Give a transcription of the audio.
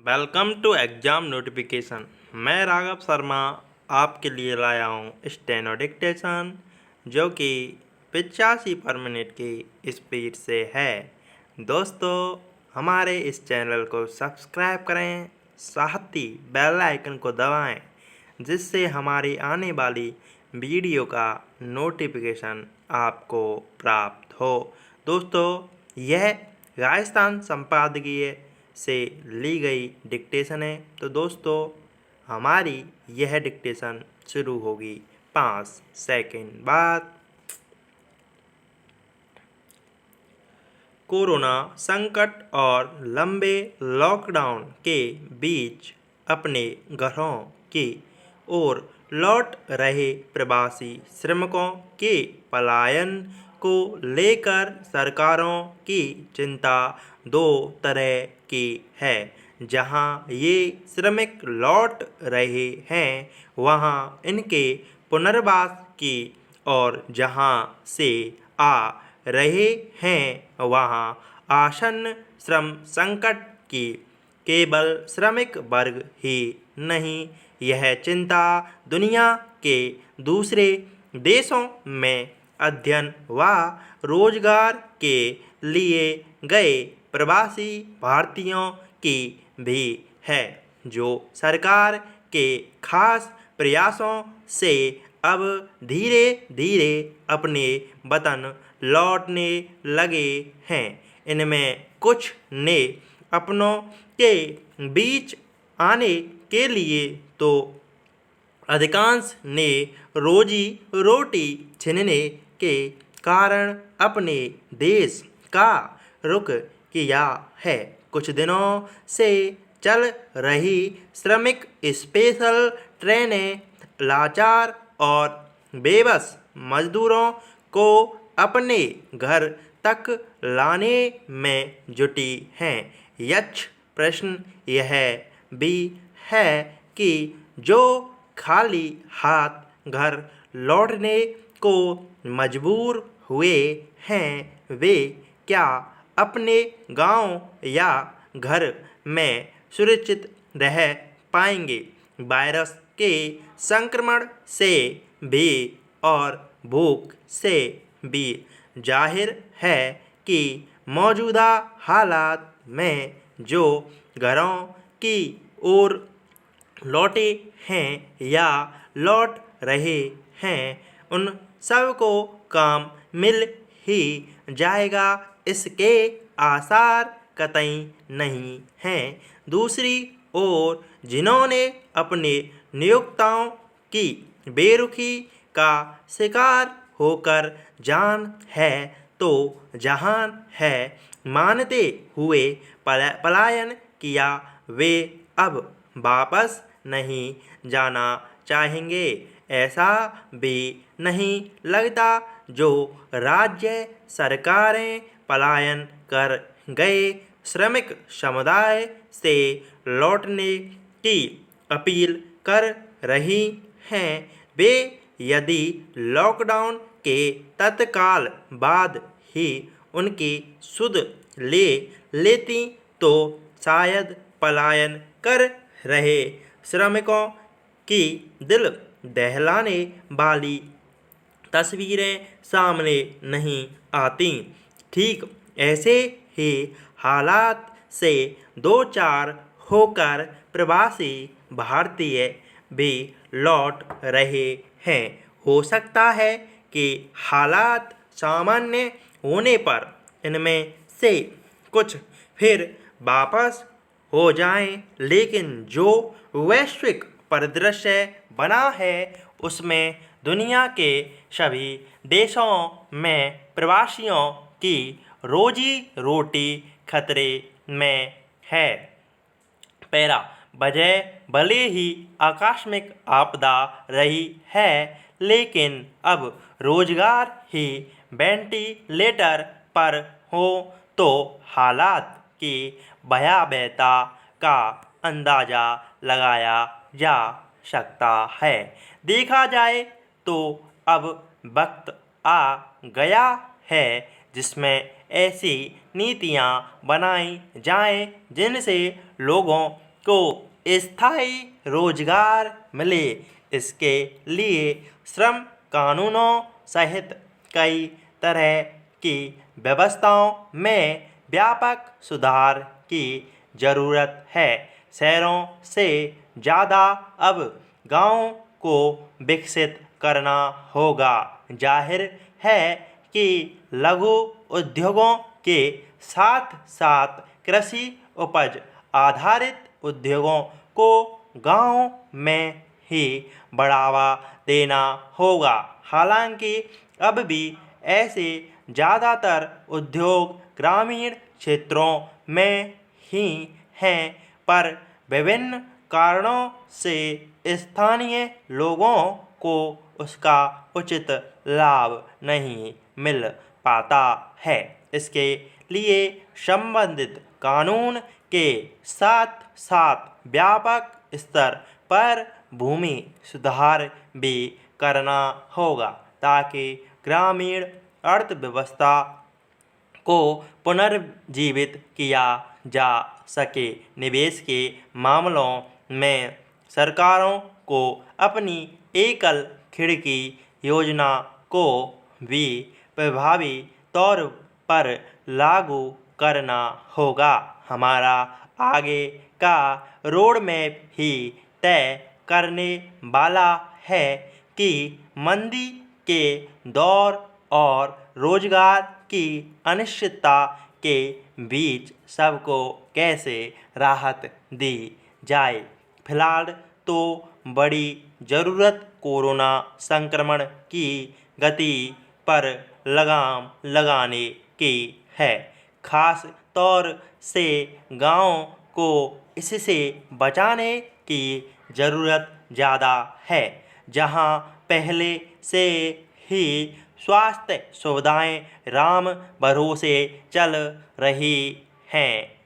Welcome to exam notification. मैं राघव शर्मा आपके लिए लाया हूँ स्टेनो डिक्टेशन जो कि 85 पर मिनट की स्पीड से है। दोस्तों, हमारे इस चैनल को सब्सक्राइब करें, साथ ही बेल आइकन को दबाएं जिससे हमारी आने वाली वीडियो का नोटिफिकेशन आपको प्राप्त हो। दोस्तों, यह राजस्थान संपादकीय से ली गई डिक्टेशन है। तो दोस्तों, हमारी यह डिक्टेशन शुरू होगी 5 सेकंड बाद। कोरोना संकट और लंबे लॉकडाउन के बीच अपने घरों की ओर लौट रहे प्रवासी श्रमिकों के पलायन को लेकर सरकारों की चिंता दो तरह की है। जहां ये श्रमिक लौट रहे हैं वहां इनके पुनर्वास की, और जहां से आ रहे हैं वहां आसन्न श्रम संकट की। केवल श्रमिक वर्ग ही नहीं, यह चिंता दुनिया के दूसरे देशों में अध्ययन व रोजगार के लिए गए प्रवासी भारतीयों की भी है, जो सरकार के खास प्रयासों से अब धीरे धीरे अपने वतन लौटने लगे हैं। इनमें कुछ ने अपनों के बीच आने के लिए तो अधिकांश ने रोजी रोटी छीनने के कारण अपने देश का रुख किया है। कुछ दिनों से चल रही श्रमिक स्पेशल ट्रेनें लाचार और बेबस मजदूरों को अपने घर तक लाने में जुटी हैं। यक्ष प्रश्न यह भी है कि जो खाली हाथ घर लौटने को मजबूर हुए हैं वे क्या अपने गांव या घर में सुरक्षित रह पाएंगे। वायरस के संक्रमण से भी और भूख से भी जाहिर है कि मौजूदा हालात में जो घरों की ओर लौटे हैं या लौट रहे हैं उन सबको काम मिल ही जाएगा, इसके आसार कतई नहीं हैं। दूसरी ओर जिन्होंने अपने नियोक्ताओं की बेरुखी का शिकार होकर जान है तो जहान है मानते हुए पलायन किया, वे अब वापस नहीं जाना चाहेंगे। ऐसा भी नहीं लगता जो राज्य सरकारें पलायन कर गए श्रमिक समुदाय से लौटने की अपील कर रही हैं। वे यदि लॉकडाउन के तत्काल बाद ही उनकी सुध ले लेती तो शायद पलायन कर रहे श्रमिकों की दिल दहलाने वाली तस्वीरें सामने नहीं आती। ठीक ऐसे ही हालात से दो चार होकर प्रवासी भारतीय भी लौट रहे हैं। हो सकता है कि हालात सामान्य होने पर इनमें से कुछ फिर वापस हो जाएं, लेकिन जो वैश्विक परिदृश्य बना है उसमें दुनिया के सभी देशों में प्रवासियों की रोजी रोटी खतरे में है। पैरा वजह भले ही आकस्मिक आपदा रही है, लेकिन अब रोजगार ही वेंटिलेटर पर हो तो हालात की भयावहता का अंदाज़ा लगाया जा सकता है। देखा जाए तो अब वक्त आ गया है जिसमें ऐसी नीतियां बनाई जाएं जिनसे लोगों को स्थायी रोजगार मिले, इसके लिए श्रम कानूनों सहित कई तरह की व्यवस्थाओं में व्यापक सुधार की ज़रूरत है। शहरों से ज़्यादा अब गाँवों को विकसित करना होगा। जाहिर है कि लघु उद्योगों के साथ साथ कृषि उपज आधारित उद्योगों को गाँव में ही बढ़ावा देना होगा। हालांकि अब भी ऐसे ज़्यादातर उद्योग ग्रामीण क्षेत्रों में ही हैं, पर विभिन्न कारणों से स्थानीय लोगों को उसका उचित लाभ नहीं मिल पाता है। इसके लिए संबंधित कानून के साथ साथ व्यापक स्तर पर भूमि सुधार भी करना होगा, ताकि ग्रामीण अर्थव्यवस्था को पुनर्जीवित किया जा सके। निवेश के मामलों में सरकारों को अपनी एकल खिड़की योजना को भी प्रभावी तौर पर लागू करना होगा। हमारा आगे का रोड मैप ही तय करने वाला है कि मंदी के दौर और रोजगार की अनिश्चितता के बीच सबको कैसे राहत दी जाए। फिलहाल तो बड़ी ज़रूरत कोरोना संक्रमण की गति पर लगाम लगाने की है। खास तौर से गाँव को इससे बचाने की ज़रूरत ज़्यादा है, जहाँ पहले से ही स्वास्थ्य सुविधाएं राम भरोसे चल रही हैं।